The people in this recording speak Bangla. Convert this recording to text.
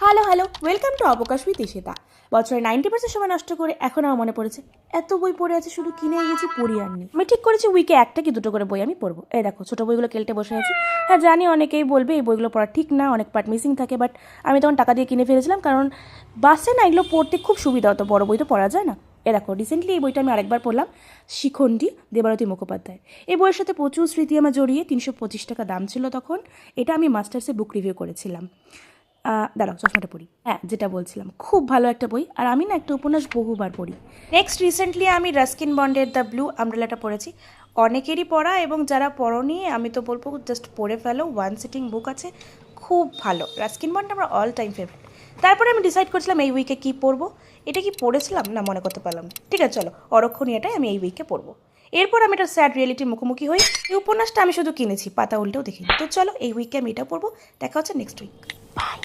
হ্যালো হ্যালো ওয়েলকাম টু অবকাশ উইথ ইশিতা। বছরের 90% সময় নষ্ট করে এখন আমার মনে পড়েছে এত বই পড়ে আছে, শুধু কিনে গেছি পড়ি আর নি। আমি ঠিক করেছি উইকে একটা কি দুটো করে বই আমি পড়বো। এই দেখো ছোটো বইগুলো কেলটে বসে আছি। হ্যাঁ জানি অনেকেই বলবে এই বইগুলো পড়া ঠিক না, অনেক পার্ট মিসিং থাকে, বাট আমি তখন টাকা দিয়ে কিনে ফেলেছিলাম, কারণ বাসে না এগুলো পড়তে খুব সুবিধা হতো, বড় বই তো পড়া যায় না। এ দেখো রিসেন্টলি এই বইটা আমি আরেকবার পড়লাম, শিখণ্ডী, দেবারতী মুখোপাধ্যায়। এই বইয়ের সাথে প্রচুর স্মৃতি আমার জড়িয়ে। 325 টাকা দাম ছিল তখন। এটা আমি মাস্টার্সে বুক রিভিউ করেছিলাম। দাঁড়াও চশমাটা পড়ি। হ্যাঁ যেটা বলছিলাম, খুব ভালো একটা বই। আর আমি না একটা উপন্যাস বহুবার পড়ি। নেক্সট রিসেন্টলি আমি রাস্কিন বন্ডের দ্য ব্লু আমব্রেলাটা পড়েছি। অনেকেরই পড়া, এবং যারা পড়নি আমি তো বলবো জাস্ট পড়ে ফেলো, ওয়ান সিটিং বুক আছে, খুব ভালো। রাস্কিন বন্ড আমার অল টাইম ফেভারিট। তারপরে আমি ডিসাইড করছিলাম এই উইকে কী পড়বো। এটা কি পড়েছিলাম না মনে করতে পারলাম না। ঠিক আছে চলো, অরক্ষণীয়টাই আমি এই উইকে পড়বো। এরপর আমি একটা স্যাড রিয়েলিটির মুখোমুখি হই। এই উপন্যাসটা আমি শুধু কিনেছি, পাতা উল্টেও দেখিনি। তো চলো এই উইকে আমি এটা পড়বো। দেখা হচ্ছে নেক্সট উইক। বাই।